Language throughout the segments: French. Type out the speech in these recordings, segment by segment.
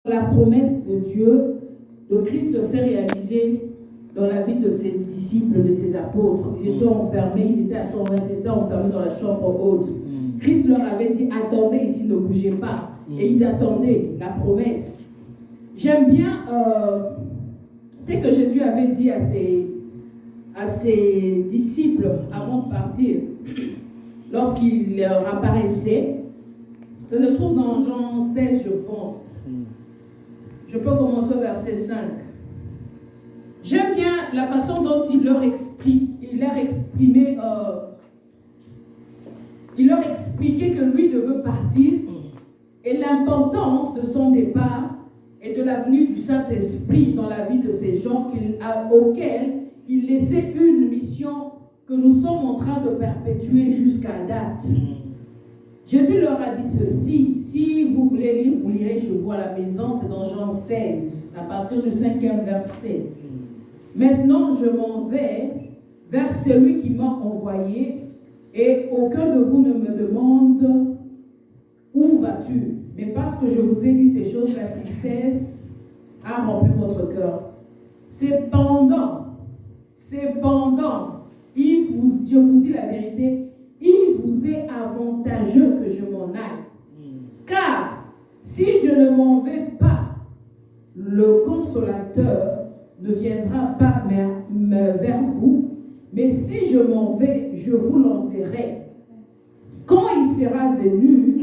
La promesse de Dieu, de Christ s'est réalisée dans la vie de ses disciples, de ses apôtres. Ils étaient enfermés, ils étaient à 120, ils étaient enfermés dans la chambre haute. Christ leur avait dit, attendez ici, ne bougez pas. Et ils attendaient la promesse. J'aime bien ce que Jésus avait dit à ses disciples avant de partir, lorsqu'il leur apparaissait. Ça se trouve dans Jean 16, je pense. Je peux commencer au verset 5. J'aime bien la façon dont il leur expliquait que lui devait partir et l'importance de son départ et de la venue du Saint-Esprit dans la vie de ces gens auxquels il laissait une mission que nous sommes en train de perpétuer jusqu'à date. Jésus leur a dit ceci. Si vous voulez lire, vous lirez chez vous à la maison. C'est dans Jean 16, à partir du 5e verset. Maintenant, je m'en vais vers celui qui m'a envoyé, et aucun de vous ne me demande où vas-tu. Mais parce que je vous ai dit ces choses, la tristesse a rempli votre cœur. Cependant, je vous dis la vérité, il vous est avantageux que je m'en aille. Car si je ne m'en vais pas, le consolateur ne viendra pas vers vous, mais si je m'en vais, je vous l'enverrai. Quand il sera venu,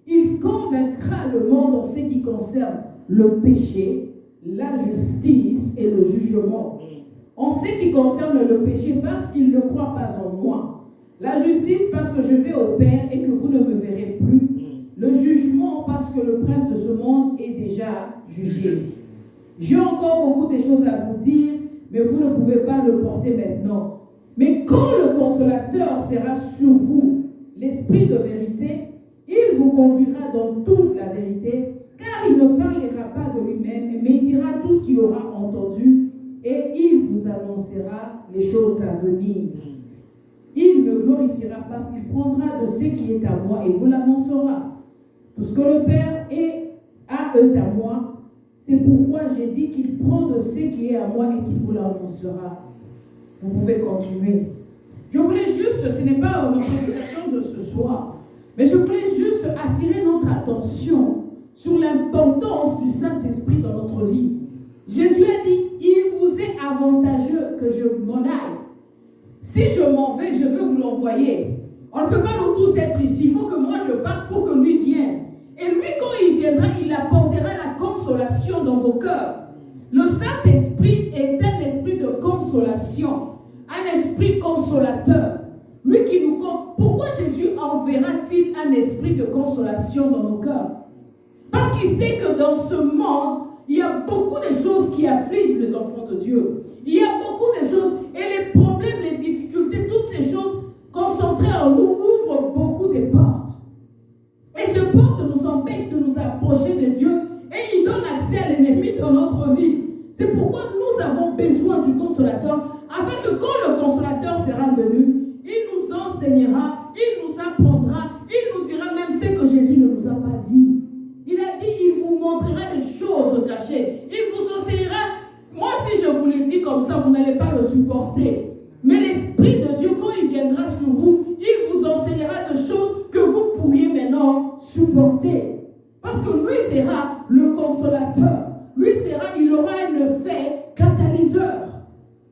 il convaincra le monde en ce qui concerne le péché, la justice et le jugement. En ce qui concerne le péché, parce qu'il ne croit pas en moi. La justice, parce que je vais au Père et que vous ne me verrez plus. Le jugement, parce que le prince de ce monde est déjà jugé. J'ai encore beaucoup de choses à vous dire, mais vous ne pouvez pas le porter maintenant. Mais quand le consolateur sera sur vous, l'esprit de vérité, il vous conduira dans toute la vérité, car il ne parlera pas de lui-même, mais il dira tout ce qu'il aura entendu, et il vous annoncera les choses à venir. Il me glorifiera parce qu'il prendra de ce qui est à moi et vous l'annoncera. Tout ce que le Père est à moi, c'est pourquoi j'ai dit qu'il prend de ce qui est à moi et qu'il vous l'annoncera. Vous pouvez continuer. Je voulais juste, ce n'est pas ma prédication de ce soir, mais je voulais juste attirer notre attention sur l'importance du Saint-Esprit dans notre vie. Jésus a dit, il vous est avantageux que je m'en aille. Si je m'en vais, je veux vous l'envoyer. On ne peut pas nous tous être ici. Il faut que moi je parte pour que lui vienne. Et lui, quand il viendra, il apportera la consolation dans vos cœurs. Le Saint-Esprit est un esprit de consolation, un esprit consolateur. Lui qui nous compte. Pourquoi Jésus enverra-t-il un esprit de consolation dans nos cœurs? Parce qu'il sait que dans ce monde, il y a beaucoup de choses qui affligent les enfants de Dieu. Il y a beaucoup de choses, et les problèmes, les difficultés, toutes ces choses concentrées en nous ouvrent beaucoup de portes. Et ces portes nous empêchent de nous approcher de Dieu, et ils donnent accès à l'ennemi dans notre vie. C'est pourquoi nous avons besoin du consolateur, afin que quand le consolateur sera venu, il nous enseignera, il nous apprendra, il nous dira même ce que Jésus ne nous a pas dit. Il a dit, il vous montrera des choses cachées, il vous enseignera. Moi, si je vous le dis comme ça, vous n'allez pas le supporter. Mais l'Esprit de Dieu, quand il viendra sur vous, il vous enseignera des choses que vous pourriez maintenant supporter. Parce que lui sera le consolateur. Il aura un effet catalyseur.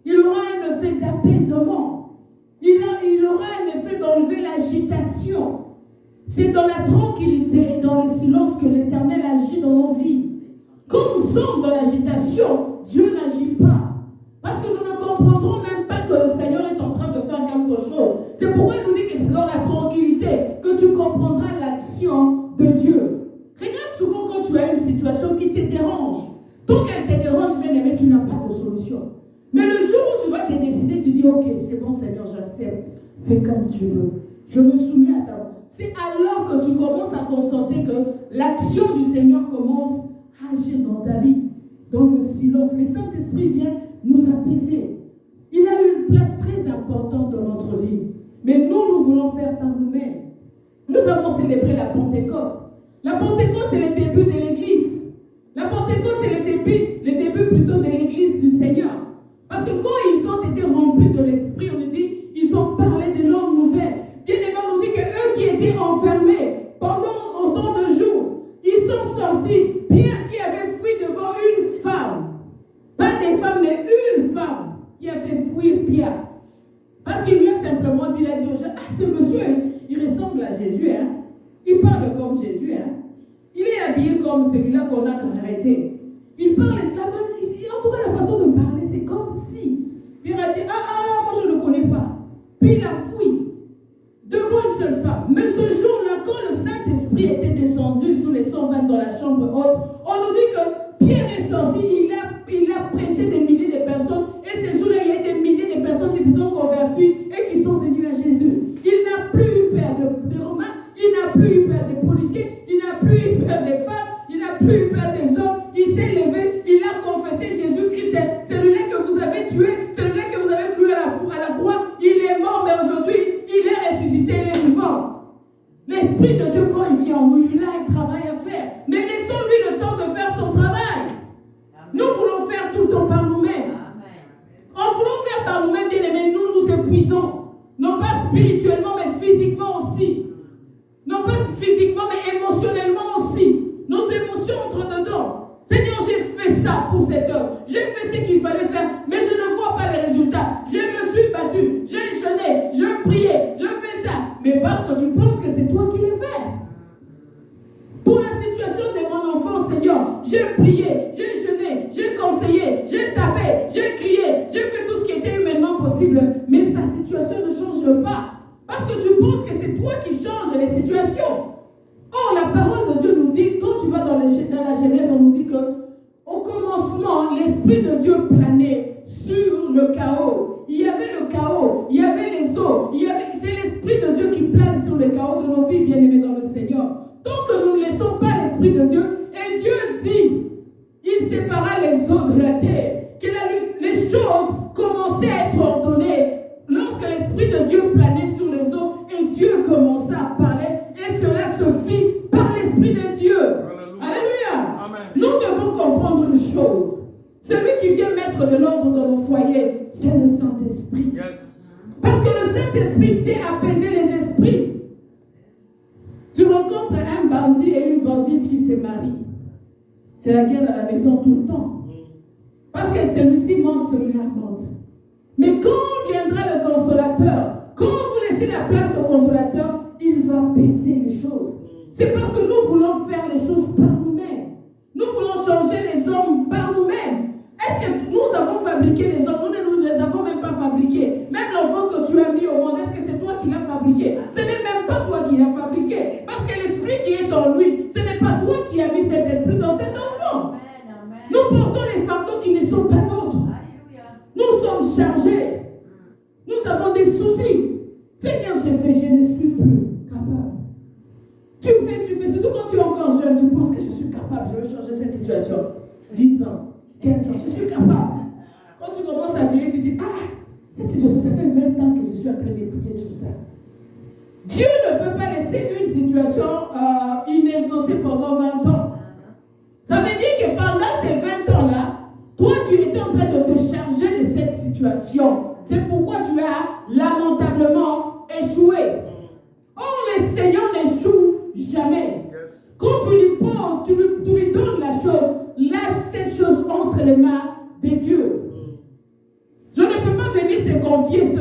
Il aura un effet d'apaisement. Il aura un effet d'enlever l'agitation. C'est dans la tranquillité et dans le silence que l'Éternel agit dans nos vies. Quand nous sommes dans l'agitation, Dieu n'agit pas. Parce que nous ne comprendrons même pas que le Seigneur est en train de faire quelque chose. C'est pourquoi il nous dit que c'est dans la tranquillité que tu comprendras l'action de Dieu. Regarde souvent quand tu as une situation qui te dérange. Tant qu'elle te dérange, bien aimé, tu n'as pas de solution. Mais le jour où tu vas te décider, tu dis, ok, c'est bon Seigneur, j'accepte. Fais comme tu veux. Je me soumets à ta voix. C'est alors que tu commences à constater que l'action du Seigneur commence à agir dans ta vie. Dans le silence, le Saint-Esprit vient nous apaiser. Il a une place très importante dans notre vie. Mais nous voulons faire par nous-mêmes. Nous avons célébré la Pentecôte. La Pentecôte, c'est le début de l'Église. La Pentecôte, Pentecôte, c'est le début plutôt de l'église du Seigneur. Parce que quand ils ont été remplis de l'Esprit, on nous dit, ils ont parlé de longues nouvelles. Bien-aimé, on nous dit que eux qui étaient enfermés pendant autant de jours, ils sont sortis. Pierre qui avait fui devant une femme. Pas des femmes, mais une femme qui a fait fuir Pierre. Parce qu'il lui a simplement dit, il a dit aux gens, ah, ce monsieur, il ressemble à Jésus, hein. Il parle comme Jésus, hein. Il est habillé comme celui-là qu'on a arrêté. Il parle, en tout cas la façon de parler, c'est comme si. Pierre a dit, moi je ne le connais pas. Puis il a fui devant une seule femme. Mais ce jour-là, quand le Saint-Esprit était descendu sous les 120 dans la chambre haute, on nous dit que Pierre est sorti, il a prêché des milliers de personnes. Et ces jours-là, il y a des milliers de personnes qui se sont converties et qui sont venues à Jésus. Il n'a plus eu peur des Romains, il n'a plus eu peur des policiers, il n'a plus eu peur des femmes, il n'a plus eu peur des hommes. Il s'est levé, il a confessé Jésus-Christ, celui-là que vous avez tué, celui-là que vous avez cloué à la croix, il est mort, mais aujourd'hui, il est ressuscité, il est vivant. L'Esprit de Dieu, quand il vient en nous, il a un travail à faire. Mais laissons-lui le temps de faire son travail. Nous voulons faire tout le temps par nous-mêmes. En voulant faire par nous-mêmes, bien aimés, nous épuisons. Non pas spirituellement, mais physiquement aussi. Non pas physiquement, mais émotionnellement aussi. Nos émotions entrent dedans. Seigneur, j'ai fait ça pour cette œuvre. J'ai fait ce qu'il fallait faire, mais je ne vois pas les résultats. Je me suis battu, j'ai jeûné, j'ai prié, je fais ça. Mais parce que tu penses que c'est toi qui l'as fait. Pour la situation de mon enfant, Seigneur, j'ai prié, j'ai jeûné, j'ai conseillé, j'ai tapé, j'ai crié, j'ai fait tout ce qui était humainement possible. Mais sa situation ne change pas. Parce que tu penses que c'est toi qui changes les situations. Or, la parole de Dieu nous dit, quand tu vas dans la Genèse, on nous dit que au commencement, l'Esprit de Dieu planait sur le chaos. Il y avait le chaos, il y avait les eaux, c'est l'Esprit de Dieu qui plane sur le chaos de nos vies, bien-aimés dans le Seigneur. Tant que nous ne laissons pas l'Esprit de Dieu, et Dieu dit, il sépara les eaux de la terre, que les choses commençaient à être ordonnées. Lorsque l'Esprit de Dieu planait sur les eaux, et Dieu commença à parler, et cela se fit par l'Esprit de Dieu. Alléluia. Amen. Nous devons comprendre une chose. Celui qui vient mettre de l'ordre dans nos foyers, c'est le Saint-Esprit. Yes. Parce que le Saint-Esprit sait apaiser les esprits. Tu rencontres un bandit et une bandite qui se marient. C'est la guerre à la maison tout le temps. Parce que celui-ci monte, celui-là monte. Mais quand viendra le consolateur, quand vous laissez la place au consolateur, il va baisser les choses. C'est parce que nous voulons faire les choses par nous-mêmes. Nous voulons changer les hommes par nous-mêmes. Est-ce que nous avons fabriqué les hommes? Nous ne les avons même pas fabriqués. Même l'enfant que tu as mis au monde, est-ce que c'est toi qui l'as fabriqué? Ce n'est même pas toi qui l'as fabriqué. Parce que l'esprit qui est en lui, ce n'est pas toi qui as mis cet esprit dans cet enfant. Nous portons les fardeaux qui ne sont pas nôtres. Nous sommes chargés. Nous avons des soucis. Seigneur, j'ai fait, je ne suis plus capable. Tu fais, surtout quand tu es encore jeune, tu penses que je suis capable, je vais changer cette situation. 10 ans, 15 ans, je suis capable. Quand tu commences à vieillir, tu dis, cette situation, ça fait 20 ans que je suis en train de prier sur ça. Dieu ne peut pas laisser une situation inexaucée pendant 20 ans. Ça veut dire que pendant ces 20 ans-là, toi, tu étais en train de te charger de cette situation. C'est pourquoi tu as lamentablement échoué. Or, le Seigneur n'échoue jamais. Quand tu lui penses, tu lui donnes la chose, lâche cette chose entre les mains de Dieu. Je ne peux pas venir te confier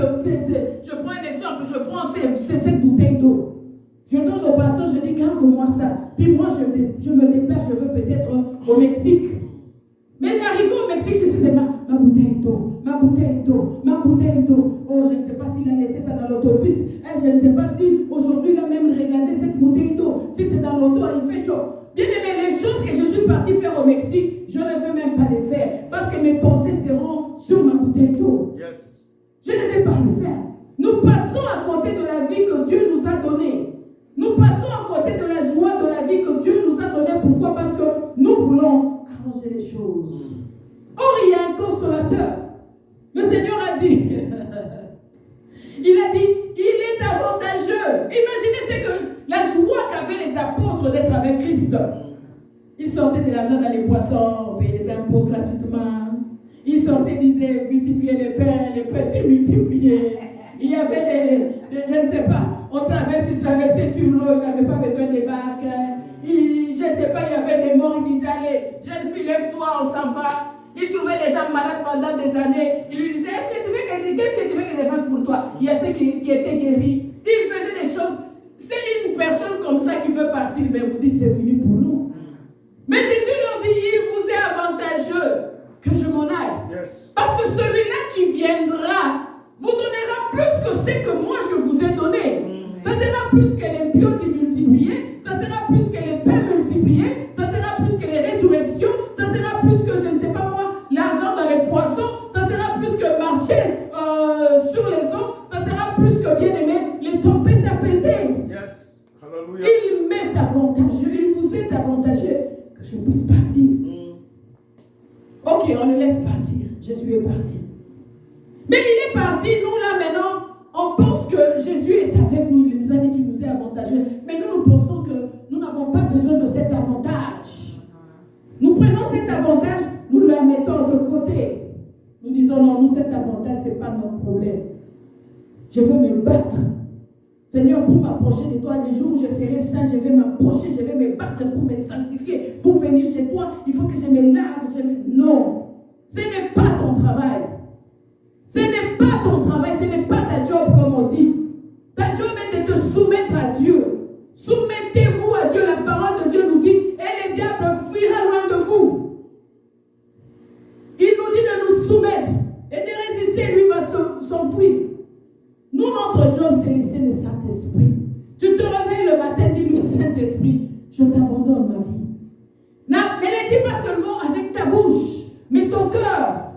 je prends un exemple, je prends cette bouteille d'eau. Je donne au pasteur, je dis, garde-moi ça. Puis moi, je me déplace, je veux peut-être au Mexique. Mais arrivé au Mexique, je suis ma bouteille d'eau, ma bouteille d'eau, ma bouteille d'eau. Oh, je ne sais pas s'il a laissé ça dans l'autobus. Je ne sais pas si aujourd'hui il a même regardé cette bouteille d'eau. Si c'est dans l'auto, il fait chaud. Bien aimé, les choses que je suis parti faire au Mexique, je ne veux même pas les faire. Parce que mes pensées seront sur ma bouteille d'eau. Yes. Je ne vais pas le faire. Nous passons à côté de la vie que Dieu nous a donnée. Nous passons à côté de la joie de la vie que Dieu nous a donnée. Pourquoi? Parce que nous voulons arranger les choses. Or, il y a un consolateur. Le Seigneur a dit, il a dit, il est avantageux. Imaginez, c'est que la joie qu'avaient les apôtres d'être avec Christ. Ils sortaient de l'argent dans les poissons, payaient les impôts gratuitement. Ils sortaient, disaient, multiplier les pains s'est multiplié. Il y avait je ne sais pas, ils traversaient sur l'eau, ils n'avaient pas besoin des barques. Je ne sais pas, il y avait des morts, ils disaient, allez, jeune fille, lève-toi, on s'en va. Ils trouvaient les gens malades pendant des années. Ils lui disaient, qu'est-ce que tu veux que je fasse pour toi? Il y a ceux qui étaient guéris. Ils faisaient des choses. C'est une personne comme ça qui veut partir, mais vous dites, c'est fini pour nous. Mais Jésus leur dit, il vous est avantageux que je m'en aille. Yes. Parce que celui-là qui viendra vous donnera plus que ce que moi je vous ai donné. Ça sera plus que les pieux multipliés, ça sera plus que les pains multipliés, ça sera plus que les résurrections, ça sera plus que, je ne sais pas moi, l'argent dans les poissons, ça sera plus que marcher sur les eaux, ça sera plus que, bien aimé, les tempêtes apaisées. Yes. Hallelujah. Il m'est avantageux, il vous est avantageux que je puisse partir. Ok, on le laisse partir. Jésus est parti. Mais il est parti, nous là maintenant, on pense que Jésus est avec nous, il nous a dit qu'il nous est avantageux. Mais nous pensons que nous n'avons pas besoin de cet avantage. Nous prenons cet avantage, nous le mettons de côté. Nous disons non, nous cet avantage, ce n'est pas notre problème. Je veux me battre. Seigneur, pour m'approcher de toi, les jours où je serai saint, je vais m'approcher, je vais me battre pour me sanctifier, pour venir chez toi. Il faut que je me lave. Non, ce n'est pas ton travail. Ce n'est pas ton travail, ce n'est pas ta job comme on dit. Ta job est de te soumettre à Dieu. Soumettez-vous à Dieu. La parole de Dieu nous dit, et le diable fuira loin de vous. Il nous dit de nous soumettre et de résister, lui va s'enfuir. Nous, notre job, c'est laisser le Saint-Esprit. Tu te réveilles le matin, dis-lui, Saint-Esprit, je t'abandonne ma vie. Ne le dis pas seulement avec ta bouche, mais ton cœur.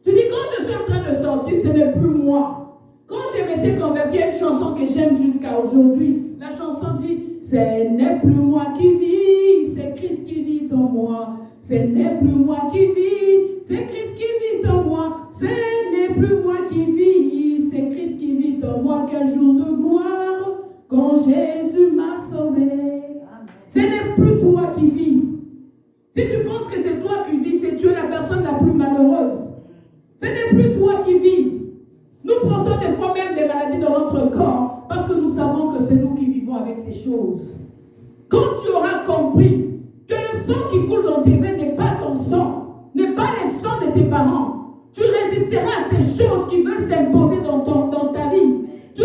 Tu dis, quand je suis en train de sortir, ce n'est plus moi. Quand je m'étais converti à une chanson que j'aime jusqu'à aujourd'hui, la chanson dit, ce n'est plus moi qui vis, c'est Christ qui vit en moi. Ce n'est plus moi qui vis, c'est Christ qui vit en moi. Ce n'est plus moi qui vis, c'est Christ qui vit en moi. Quel jour de gloire, quand Jésus m'a sauvé. Ce n'est plus toi qui vis. Si tu penses que c'est toi qui vis, c'est tu es la personne la plus malheureuse. Ce n'est plus toi qui vis. Nous portons des fois même des maladies dans notre corps parce que nous savons que c'est nous qui vivons avec ces choses. Quand tu auras compris que le sang qui coule dans tes veines n'est pas ton sang, n'est pas le sang de tes parents, tu résisteras à ces choses qui veulent s'imposer dans ta vie. Tu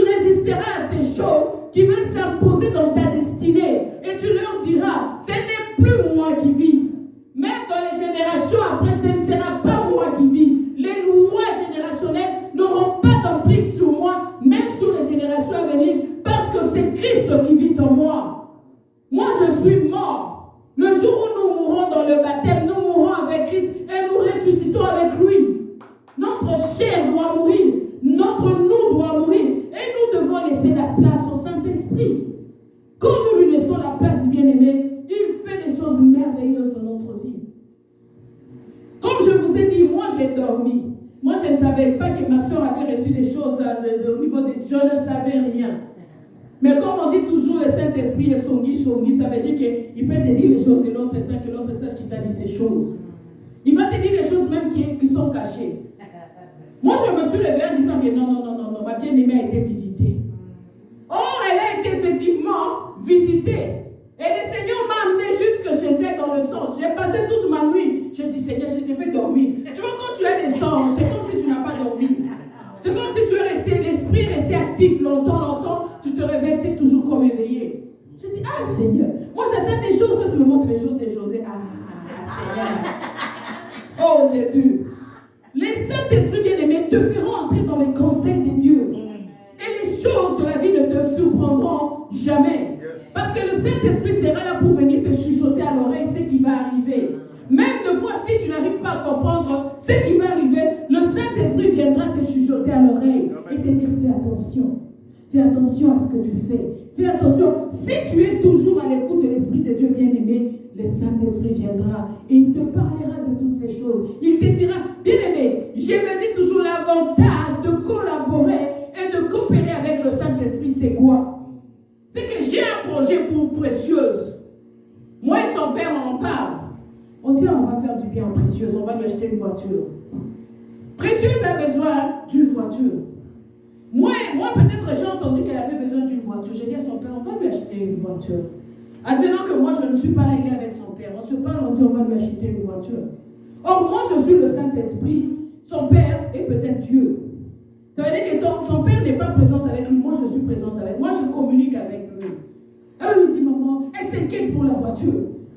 résisteras à ces choses qui veulent s'imposer dans ta destinée. Et tu leur diras, ce n'est plus moi qui vis. Même dans les générations après, ce ne sera pas moi qui vis. Les lois générationnelles n'auront pas d'emprise sur moi, même sur les générations à venir, parce que c'est Christ qui vit en moi. Moi, je suis mort. Le jour où nous mourrons dans le baptême, nous mourrons avec Christ et nous ressuscitons avec lui. Notre chair doit mourir, notre nous doit mourir, et nous devons laisser la place au Saint-Esprit. Quand nous lui laissons la place, bien-aimé, il fait des choses merveilleuses dans notre vie. Comme je vous ai dit, moi j'ai dormi. Moi je ne savais pas que ma soeur avait reçu des choses au niveau de... Je ne savais rien. Mais comme on dit toujours, le Saint-Esprit est songi, ça veut dire qu'il peut te dire les choses de l'autre saint, que l'autre sache qu'il t'a dit ces choses. Il va te dire les choses même qui sont cachées. Moi je me suis levée en disant que non, ma bien-aimée a été visitée. Or, elle a été effectivement visitée. Et le Seigneur m'a amené jusque chez elle dans le songe. J'ai passé toute ma nuit. J'ai dit, Seigneur, je te fais dormir. Tu vois, quand tu as des songes, c'est comme si tu n'as pas dormi. C'est comme si tu es resté, l'esprit est resté actif longtemps. Tu te réveilles, tu es toujours comme éveillé. Je dis, ah Seigneur, moi j'attends des choses, quand tu me montres les choses de José. Seigneur. Oh Jésus. Les Saint-Esprit bien-aimés te feront entrer dans les conseils de Dieu. Et les choses de la vie ne te surprendront jamais. Parce que le Saint-Esprit sera là pour venir te chuchoter à l'oreille ce qui va arriver. Même de fois, si tu n'arrives pas à comprendre ce qui va arriver, le Saint-Esprit viendra te chuchoter à l'oreille et te dire, fais attention. Fais attention à ce que tu fais. Fais attention. Si tu es toujours à l'écoute de l'Esprit de Dieu bien-aimé, le Saint-Esprit viendra et il te parlera de toutes ces choses. Il te dira, bien-aimé, je me dis toujours l'avantage de collaborer et de coopérer avec le Saint-Esprit, c'est quoi? C'est que j'ai un projet pour Précieuse. parle, on dit on va faire du bien à Précieuse, on va lui acheter une voiture. Précieuse a besoin d'une voiture. Moi peut-être j'ai entendu qu'elle avait besoin d'une voiture. J'ai dit à son père, on va lui acheter une voiture. Advenant que moi je ne suis pas là, il est avec son père. On se parle, on dit on va lui acheter une voiture. Or moi je suis le Saint-Esprit, son père est peut-être Dieu. Ça veut dire que son père n'est pas présent avec lui, moi je suis présente avec lui. Moi je communique avec lui. Elle lui dit, maman, elle s'inquiète pour la voiture.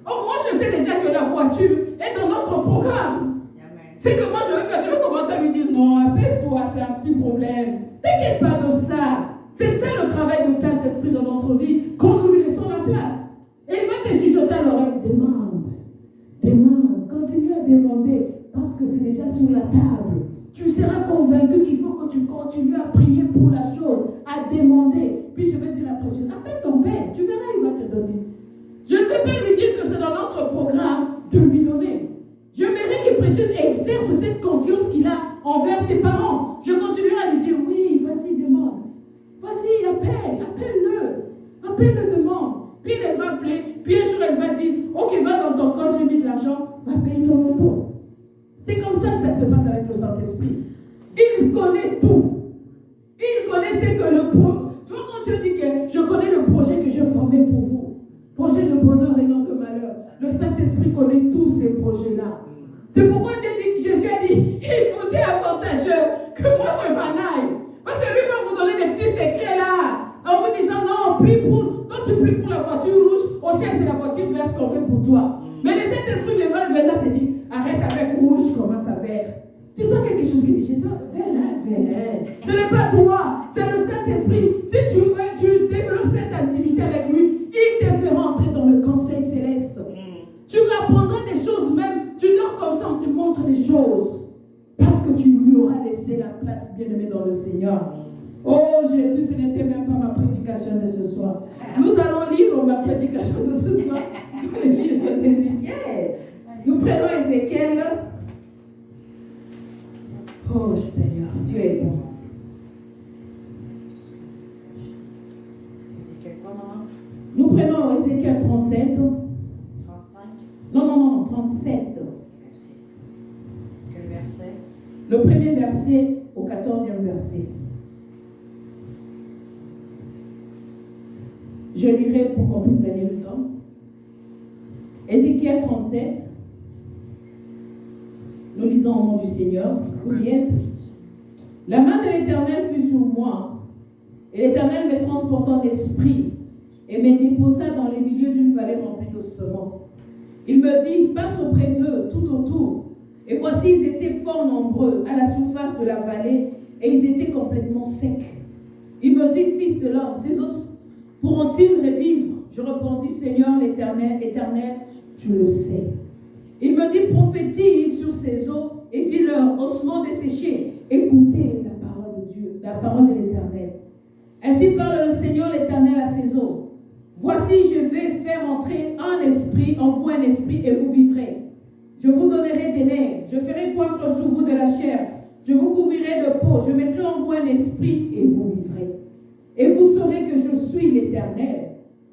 Or moi je sais déjà que la voiture est dans notre programme. C'est que moi je vais commencer à lui dire, non, apaise-toi, c'est un petit problème. T'inquiète pas de ça. C'est ça le travail du Saint-Esprit dans notre vie, quand nous lui laissons la place. Et il va te chuchoter à l'oreille, demande, continue à demander, parce que c'est déjà sur la table. Tu seras convaincu qu'il faut que tu continues à prier pour la chose, à demander. Puis je vais dire à Précieux, appelle ton père, tu verras, il va te donner. Je ne vais pas lui dire que c'est dans notre programme de lui donner. J'aimerais que Précieux exerce cette confiance qu'il a envers ses parents. Je continuerai à lui dire, oui, vas-y, demande. Vas-y, appelle-le, demande. Puis elle va appeler, puis un jour elle va dire, ok, va dans ton compte, j'ai mis de l'argent, va payer ton auto. C'est comme ça que ça se passe avec le Saint-Esprit. Il connaît tout. Il connaît ce que le projet. Tu vois quand Dieu dit que je connais le projet que j'ai formé pour vous. Projet de bonheur et non de malheur. Le Saint-Esprit connaît tous ces projets-là. C'est pourquoi Jésus a dit, il vous est avantageux que moi je m'en aille. Parce que lui va vous donner des petits secrets là. En vous disant, non, toi tu pries pour la voiture rouge, au ciel c'est la voiture verte qu'on fait pour toi. Mais le Saint-Esprit va venir te dire, arrête avec rouge, commence à vert. Tu sens quelque chose qui dit, j'ai peur, vert. Ce n'est pas toi, c'est le Saint-Esprit. Si tu développes cette intimité avec lui, il te fera entrer dans le conseil céleste. Tu apprendras des choses même, tu dors comme ça, on te montre des choses. Parce que tu lui auras laissé la place, bien-aimé dans le Seigneur. Oh Jésus, ce n'était même pas ma prédication de ce soir. Nous allons lire ma prédication de ce soir. Le livre d'Ézéchiel. Nous prenons Ézéchiel. Oh Seigneur, Dieu est bon. Ézéchiel quoi, maman? Nous prenons Ézéchiel 37. 35. Non, 37. Quel verset? Le premier verset au 14e verset. Je lirai pour qu'on puisse gagner le temps. Ézéchiel 37. Nous lisons au nom du Seigneur. Vous y êtes? La main de l'Éternel fut sur moi, et l'Éternel me transporta d'esprit et me déposa dans les milieux d'une vallée remplie d'ossements. Il me dit, passe auprès d'eux, tout autour. Et voici, ils étaient fort nombreux à la surface de la vallée, et ils étaient complètement secs. Il me dit, fils de l'homme, ces os pourront-ils revivre? Je répondis, Seigneur l'Éternel, Éternel, tu le sais. Il me dit, prophétise sur ces eaux et dis-leur, ossements desséchés, écoutez la parole de Dieu, la parole de l'Éternel. Ainsi parle le Seigneur l'Éternel à ces eaux. Voici, je vais faire entrer un esprit, en vous un esprit, et vous vivrez. Je vous donnerai des nerfs, je ferai poindre sous vous de la chair, je vous couvrirai de peau, je mettrai en vous un esprit, et vous vivrez. Et vous saurez que je suis l'Éternel.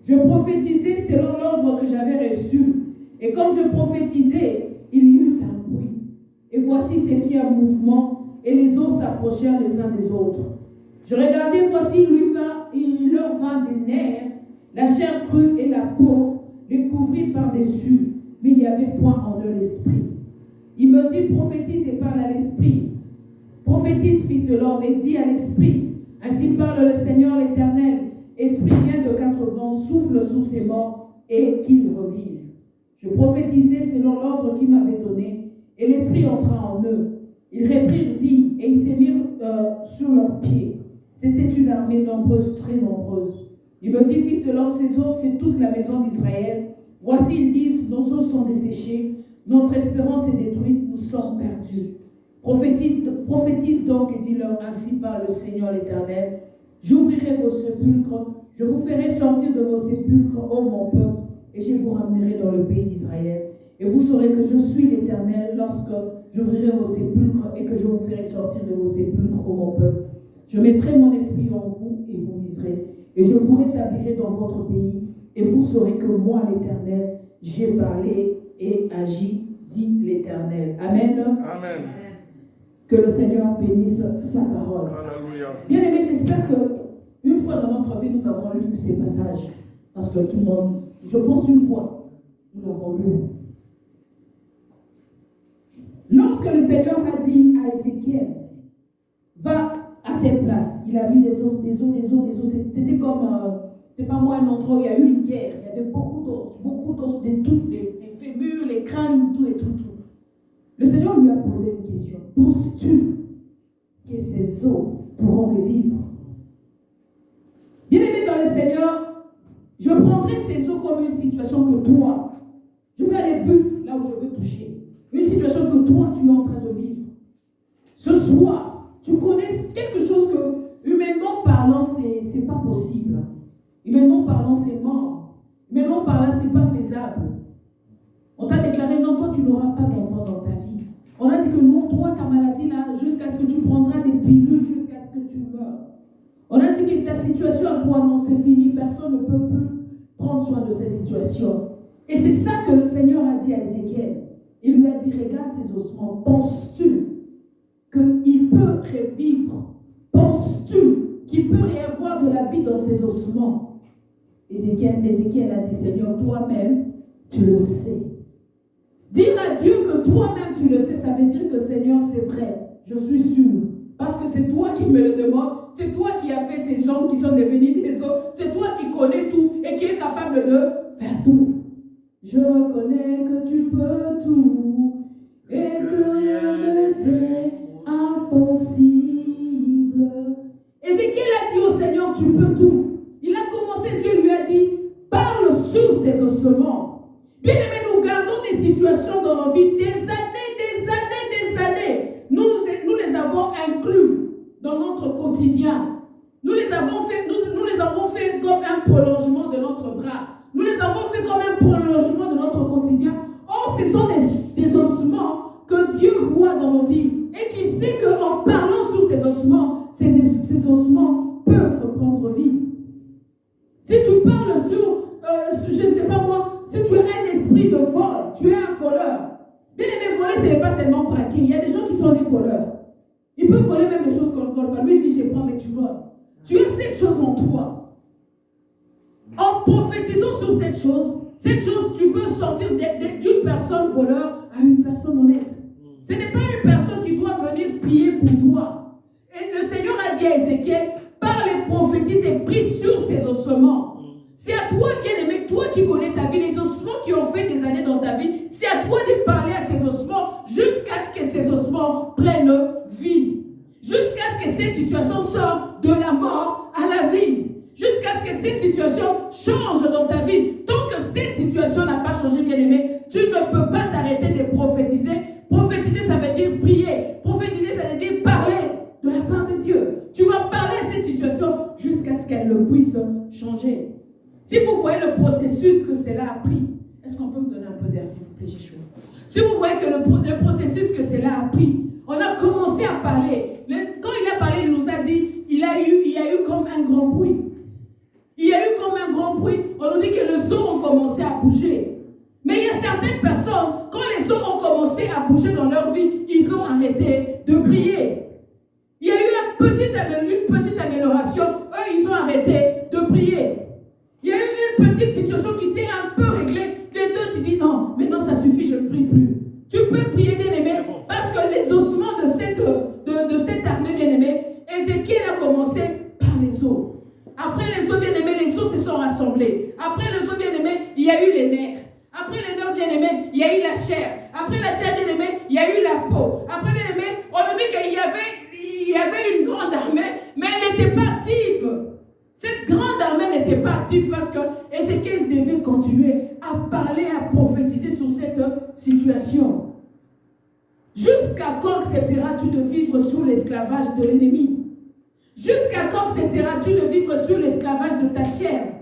Je prophétisais selon l'ordre que j'avais reçu. Et comme je prophétisais, il y eut un bruit. Et voici s'est fit un mouvement, et les eaux s'approchèrent les uns des autres. Je regardais, voici, il leur vint des nerfs, la chair crue et la peau, les couvrit par-dessus, mais il n'y avait point en eux l'esprit. Il me dit, prophétise et parle à l'esprit. Prophétise, fils de l'homme, et dis à l'esprit. Ainsi parle le Seigneur l'Éternel. Esprit vient de 4 vents, souffle sous ses morts, et qu'il revive. Je prophétisais selon l'ordre qu'il m'avait donné, et l'esprit entra en eux. Ils reprirent vie, et ils se mirent sur leurs pieds. C'était une armée nombreuse, très nombreuse. Il me dit, fils de l'homme, ces eaux, c'est toute la maison d'Israël. Voici, ils disent, nos eaux sont desséchées, notre espérance est détruite, nous sommes perdus. Prophétise donc et dis-leur, ainsi parle le Seigneur l'Éternel. J'ouvrirai vos sépulcres, je vous ferai sortir de vos sépulcres, ô mon peuple, et je vous ramènerai dans le pays d'Israël. Et vous saurez que je suis l'Éternel lorsque j'ouvrirai vos sépulcres et que je vous ferai sortir de vos sépulcres, ô mon peuple. Je mettrai mon esprit en vous et vous vivrez. Et je vous rétablirai dans votre pays. Et vous saurez que moi, l'Éternel, j'ai parlé et agis, dit l'Éternel. Amen. Amen. Que le Seigneur bénisse sa parole. Alléluia. Bien aimé, j'espère que une fois dans notre vie, nous avons lu ces passages. Parce que tout le monde, je pense une fois, nous l'avons lu. Lorsque le Seigneur a dit à Ézéchiel, va à telle place, il a vu des os, des os, des os, des os. C'était comme, c'est pas moi un endroit où il y a eu une guerre. Il y avait beaucoup d'os, de tout, les fémurs, les crânes, tout et tout. Le Seigneur lui a posé une question. Penses-tu que ces os pourront revivre? Bien-aimé dans le Seigneur, je prendrai ces os comme une situation que toi, je vais aller but là où je veux toucher. Une situation que toi, tu es en train de vivre. Ce soir, tu connais quelque chose que, humainement parlant, c'est pas possible. Humainement parlant, c'est mort. Humainement parlant, c'est pas faisable. On t'a déclaré, non, toi, tu n'auras pas d'enfant dans ta vie. On a dit que non, toi, ta maladie là, jusqu'à ce que tu prendras des pilules, jusqu'à ce que tu meurs. On a dit que ta situation à toi, non, c'est fini. Personne ne peut plus prendre soin de cette situation. Et c'est ça que le Seigneur a dit à Ézéchiel. Il lui a dit, regarde ces ossements. Penses-tu qu'il peut revivre? Penses-tu qu'il peut y avoir de la vie dans ces ossements? Ézéchiel a dit, Seigneur, toi-même, tu le sais. Dire à Dieu que toi-même tu le sais, ça veut dire que Seigneur, c'est vrai. Je suis sûr. Parce que c'est toi qui me le demandes. C'est toi qui as fait ces gens qui sont devenus des autres. C'est toi qui connais tout et qui est capable de faire tout. Je reconnais que tu peux tout et que rien ne t'est impossible. Ézéchiel a dit au Seigneur, tu peux tout. Il a commencé, Dieu lui a dit, parle sur ces ossements. Bien aimé, nous gardons des situations dans nos vies, des années. Nous les avons inclus dans notre quotidien. Nous les avons fait comme un prolongement de notre bras. Nous les avons fait comme un prolongement de notre quotidien. Or, ce sont des ossements que Dieu voit dans nos vies et qui sait qu'en parlant sur ces ossements, ces ossements peuvent reprendre vie. Si tu parles sur, je ne sais pas moi, si tu as un esprit de vol, tu es un voleur. Bien aimé, voler, ce n'est pas seulement braquer. Il y a des gens qui sont des voleurs. Ils peuvent voler même des choses qu'on ne vole pas. Lui, il dit, je prends, mais tu voles. Tu as cette chose en toi. En prophétisant sur cette chose, tu peux sortir d'une personne voleur à une personne honnête. Ce n'est pas une personne qui doit venir piller pour toi. Et le Seigneur a dit à Ézéchiel, parle et prophétise et prie sur ces ossements. C'est à toi, bien-aimé, toi qui connais ta vie, les ossements qui ont fait des années dans ta vie, c'est à toi de parler à ces ossements jusqu'à ce que ces ossements prennent vie. Jusqu'à ce que cette situation sorte de la mort à la vie. Jusqu'à ce que cette situation change dans ta vie. Tant que cette situation n'a pas changé, bien-aimé, tu ne peux pas t'arrêter de prophétiser. Prophétiser, ça veut dire prier. Prophétiser, ça veut dire parler de la part de Dieu. Tu vas parler à cette situation jusqu'à ce qu'elle ne puisse changer. Si vous voyez le processus que cela a pris, est-ce qu'on peut me donner un peu d'air, s'il vous plaît, j'ai chaud. Si vous voyez que le processus que cela a pris, on a commencé à parler. Quand il a parlé, il nous a dit, il y a eu comme un grand bruit. Il y a eu comme un grand bruit. On nous dit que les os ont commencé à bouger. Mais il y a certaines personnes, quand les os ont commencé à bouger dans leur vie, ils ont arrêté de prier. Il y a eu une petite amélioration. Eux, ils ont arrêté de prier. Il y a eu une petite situation qui s'est un peu réglée. Les deux, tu dis non, maintenant ça suffit, je ne prie plus. Tu peux prier, bien-aimé, parce que les ossements de cette armée, bien-aimée, Ézéchiel a commencé par les os. Après les os, bien-aimés, les os se sont rassemblés. Après les os, bien-aimés, il y a eu les nerfs. Après les nerfs, bien-aimés, il y a eu la chair. Après la chair, bien-aimée, il y a eu la peau. Après, bien-aimés, on nous dit qu'il y avait une grande armée, mais elle n'était pas active. Cette grande armée n'était pas active parce que Ézéchiel devait continuer à parler, à prophétiser sur cette situation. Jusqu'à quand accepteras-tu de vivre sous l'esclavage de l'ennemi? Jusqu'à quand accepteras-tu de vivre sous l'esclavage de ta chair?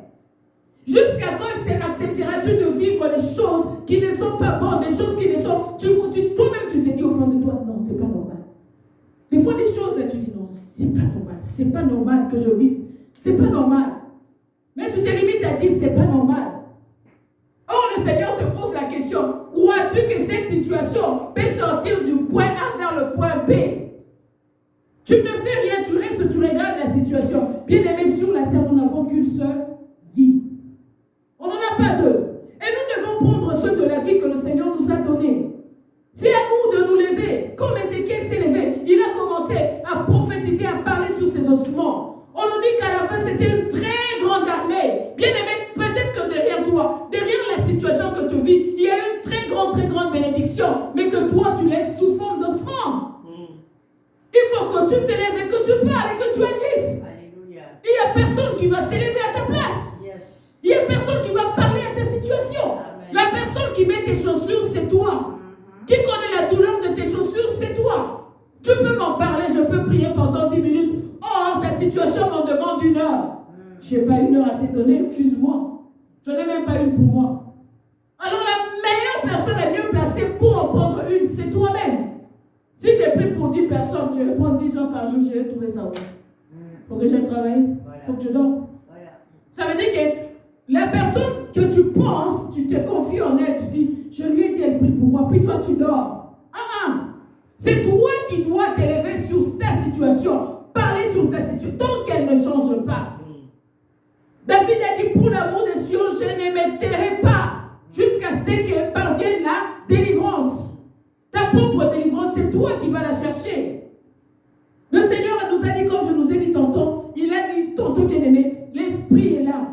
Jusqu'à quand accepteras-tu de vivre les choses qui ne sont pas bonnes, des choses qui ne sont... Toi-même, tu te dis au fond de toi, non, c'est pas normal. Des fois, des choses, tu dis, non, c'est pas normal. C'est pas normal que je vive. C'est pas normal. Mais tu te limites à dire, c'est pas normal. Or, le Seigneur te pose la question, crois-tu que cette situation peut sortir du point A vers le point B? Tu ne fais rien, tu restes, tu regardes la situation. Bien aimé, sur la terre, nous n'avons qu'une seule vie. On n'en a pas deux. Et nous devons prendre soin de la vie que le Seigneur nous a donnée. C'est à nous de nous lever. Comme Ézéchiel s'est levé, il a commencé à prophétiser, à parler sur ses ossements. On nous dit qu'à la fin, c'était une très grande armée. Bien aimé, peut-être que derrière toi, derrière la situation que tu vis, il y a une très grande bénédiction, mais que toi, tu laisses sous forme d'ossements. Il faut que tu te lèves et que tu parles et que tu agisses. Alléluia. Il n'y a personne qui va s'élever à ta place. Yes. Il n'y a personne qui va parler à ta situation. Amen. La personne qui met tes chaussures, c'est toi. Qui connaît la douleur de tes chaussures, c'est toi. Tu peux m'en parler, je peux prier pendant 10 minutes. Or, ta situation m'en demande 1 heure. Je n'ai pas 1 heure à te donner, excuse-moi. Je n'ai même pas une pour moi. Alors la meilleure personne la mieux placée pour en prendre une, c'est toi-même. Si j'ai pris pour 10 personnes, je vais prendre 10 heures par jour, je vais trouver ça où? Il faut que j'aille travailler, il faut que je dorme. Ça veut dire que la personne que tu penses, tu te confies en elle, tu dis, je lui ai dit, elle prie pour moi, puis toi tu dors. C'est toi qui dois t'élever sur ta situation, parler sur ta situation, tant qu'elle ne change pas. David a dit, pour l'amour des cieux, je ne me tairai pas jusqu'à ce que parvienne la délivrance. Ta propre délivrance, c'est toi qui vas la chercher. Le Seigneur nous a dit, comme je nous ai dit tantôt, il a dit, tantôt bien-aimé, l'Esprit est là.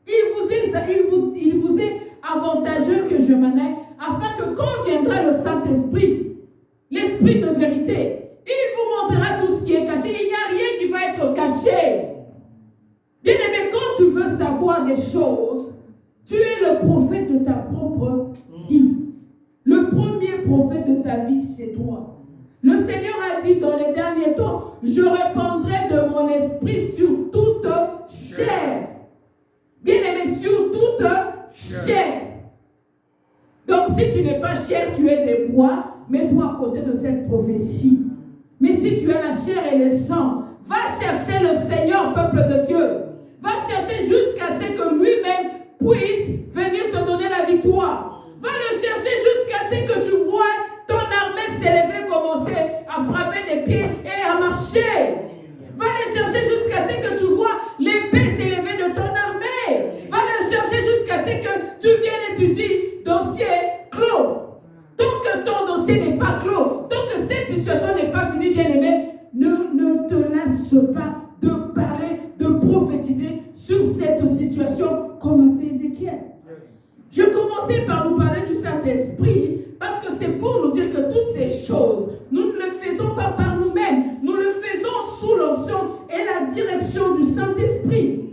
Il vous est avantageux que je m'en aille, afin que quand viendra le Saint-Esprit, l'Esprit de vérité, il vous montrera tout ce qui est caché. Il n'y a rien qui va être caché. Bien-aimé, quand tu veux savoir des choses, tu es le prophète de ta propre vie. Le premier prophète de ta vie, c'est toi. Le Seigneur a dit dans les derniers temps, je répandrai de mon esprit sur toute chair. Bien-aimé, sur toute chair. Donc, si tu n'es pas chair, tu es des bois, mets-toi à côté de cette prophétie. Mais si tu as la chair et le sang, va chercher le Seigneur, peuple de Dieu. Va chercher jusqu'à ce que lui-même puisse venir te donner la victoire. Va le chercher jusqu'à ce que tu vois ton armée s'élever, commencer à frapper des pieds et à marcher. Va le chercher jusqu'à ce que tu vois l'épée s'élever de ton armée. Va le chercher jusqu'à ce que tu viennes et tu dis, dossier clos. Tant que ton dossier n'est pas clos, tant que cette situation n'est pas finie, bien-aimé, ne te lasse pas de parler, de prophétiser sur cette situation comme a fait Ézéchiel. Je commençais par nous parler du Saint-Esprit parce que c'est pour nous dire que toutes ces choses, nous ne le faisons pas par nous-mêmes, nous le faisons sous l'onction et la direction du Saint-Esprit.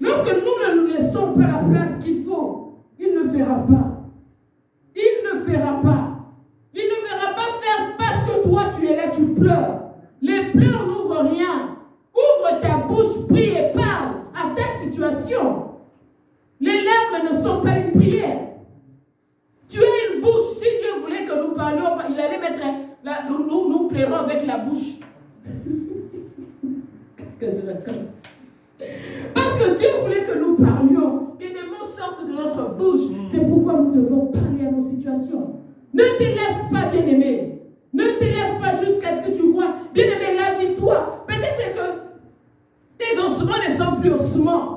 Lorsque nous ne nous laissons pas la place qu'il faut, il ne fera pas. Il ne fera pas. Il ne fera pas faire parce que toi tu es là, tu pleures. Les pleurs n'ouvrent rien. Ouvre ta bouche, prie et parle à ta situation. Les larmes ne sont pas une prière. Tu as une bouche. Si Dieu voulait que nous parlions, il allait mettre nous pleurons avec la bouche. Qu'est-ce que je raconte? Parce que Dieu voulait que nous parlions, que des mots sortent de notre bouche. C'est pourquoi nous devons parler à nos situations. Ne te laisse pas, bien-aimé. Ne te laisse pas jusqu'à ce que tu vois, bien-aimé, la victoire. Peut-être que tes ossements ne sont plus ossements.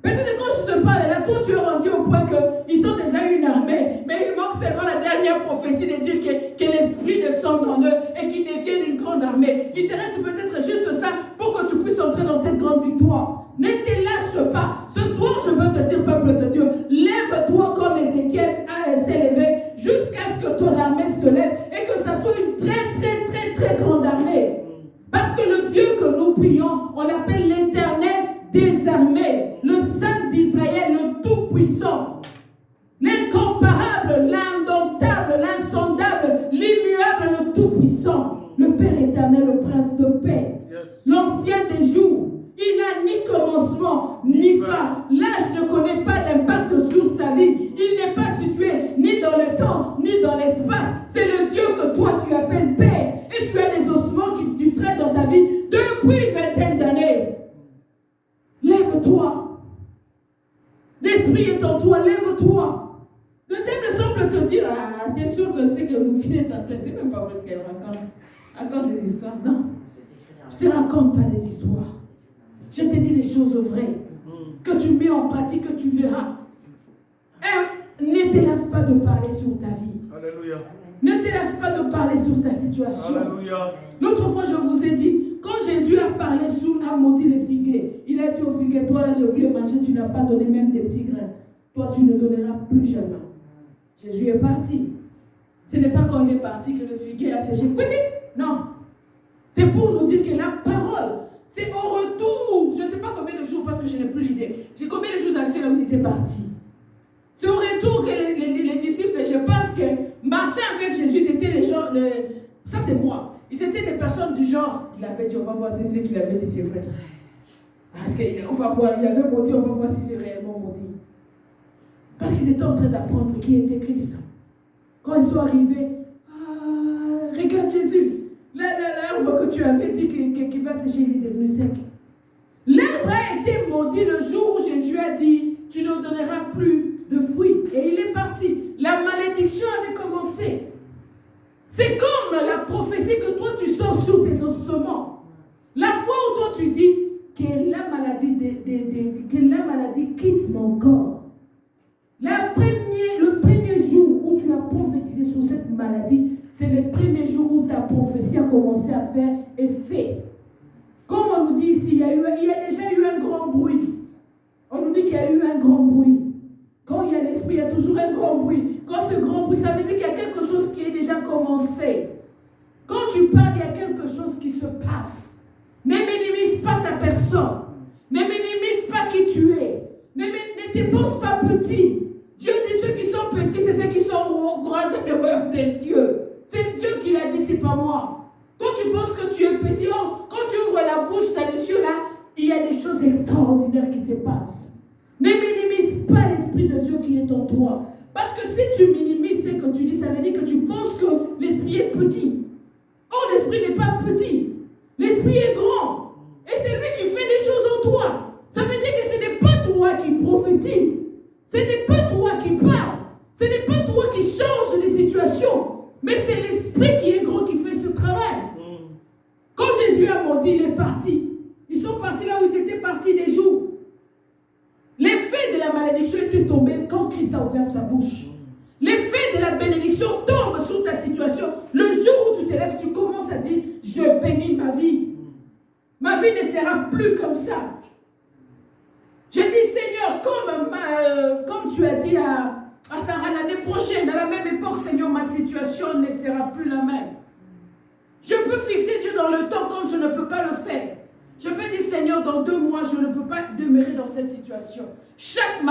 Peut-être que quand je te parle là, toi tu es rendu au point qu'ils ont déjà une armée, mais il manque seulement la dernière prophétie de dire que l'esprit descend en eux et qu'ils deviennent une grande armée. Il te reste peut-être juste ça pour que tu puisses entrer dans cette grande victoire. Ne te lâche pas. Ce soir, je veux te dire, peuple de Dieu, lève-toi comme Ézéchiel s'est levé jusqu'à ce que ton armée se lève et que ça soit une très grande armée. Parce que le Dieu que nous prions, on l'appelle l'Éternel des armées, le Saint d'Israël, le Tout-Puissant, l'incomparable, l'indomptable, l'insondable, l'immuable, le Tout-Puissant, le Père éternel, le Prince de paix, l'ancien des jours. Il n'a ni commencement, ni fin. L'âge ne connaît pas d'impact sur sa vie. Il n'est pas situé ni dans le temps, ni dans l'espace. C'est le Dieu que toi tu appelles Père. Et tu as des ossements qui tu traites dans ta vie depuis une vingtaine d'années. Lève-toi. L'Esprit est en toi. Lève-toi. toi. Le diable semble te dire, ah, t'es sûr que c'est que Louis est en train, c'est même pas vrai ce qu'elle raconte. Raconte des histoires. Non, je te raconte pas des histoires. Je te dis les choses vraies que tu mets en pratique, que tu verras. Ne te laisse pas de parler sur ta vie. Alléluia. Ne te laisse pas de parler sur ta situation. Alléluia. L'autre fois, je vous ai dit, quand Jésus a parlé sur, a maudit les figuiers, il a dit aux figuiers, toi là, je voulais manger, tu n'as pas donné même des petits grains. Toi, tu ne donneras plus jamais. Jésus est parti. Ce n'est pas quand il est parti que le figuier a séché. Non. C'est pour nous dire que la parole, c'est au retour. Je ne sais pas combien de jours, parce que je n'ai plus l'idée. Combien de jours vous avez fait là où vous étiez partis. C'est au retour que les disciples, je pense que marcher avec Jésus, c'était les gens, ça c'est moi. Ils étaient des personnes du genre, il avait dit, on va voir si ce qu'il avait dit c'est vrai. Parce qu'on va voir, il avait maudit, on va voir si c'est réellement maudit. Parce qu'ils étaient en train d'apprendre qui était Christ. Quand ils sont arrivés, regarde Jésus, l'herbe que tu avais dit qu'il va sécher, il est devenu sec. L'herbe a été maudit le jour où Jésus a dit, tu ne donneras plus de fruits. Et il est parti. La malédiction avait commencé. C'est comme la prophétie que toi tu sors sur tes ossements. La fois où toi tu dis que la maladie quitte mon corps. Le premier jour où tu as prophétisé sur cette maladie, c'est le premier jour où ta prophétie a commencé à faire effet. Comme on nous dit ici, il y a déjà eu un grand bruit. On nous dit qu'il y a eu un grand bruit. Quand il y a l'esprit, il y a toujours un grand bruit. Quand ce grand bruit, ça veut dire qu'il y a quelque chose qui est déjà commencé. Quand tu parles, il y a quelque chose qui se passe. Ne minimise pas ta personne. Ne minimise pas qui tu es. Ne te pense pas petit. Dieu dit ceux qui sont petits, c'est ceux qui sont grands dans le royaume des cieux. C'est Dieu qui l'a dit, c'est pas moi. Quand tu penses que tu es petit, quand tu ouvres la bouche dans les cieux là, il y a des choses extraordinaires qui se passent. Ne minimise pas l'Esprit de Dieu qui est en toi. Parce que si tu minimises ce que tu dis, ça veut dire que tu penses que l'Esprit est petit. Or, l'Esprit n'est pas petit. L'Esprit est grand. Et c'est lui qui fait des choses en toi. Ça veut dire que ce n'est pas toi qui prophétise. Ce n'est pas toi qui parle. Ce n'est pas toi qui change les situations. Mais c'est l'Esprit qui est grand qui fait ce travail. Quand Jésus a maudit, il est parti. Ils sont partis là où ils étaient partis des jours. L'effet de la malédiction était tombé quand Christ a ouvert sa bouche. L'effet de la bénédiction tombe sur ta situation. Le jour où tu te lèves, tu commences à dire, je bénis ma vie. Ma vie ne sera plus comme ça. Je dis, Seigneur, comme tu as dit à Sarah l'année prochaine, à la même époque, Seigneur, ma situation ne sera plus la même. Je peux fixer Dieu dans le temps comme je ne peux pas le faire. Je peux dire, Seigneur, dans 2 mois, je ne peux pas demeurer dans cette situation. Chaque matin,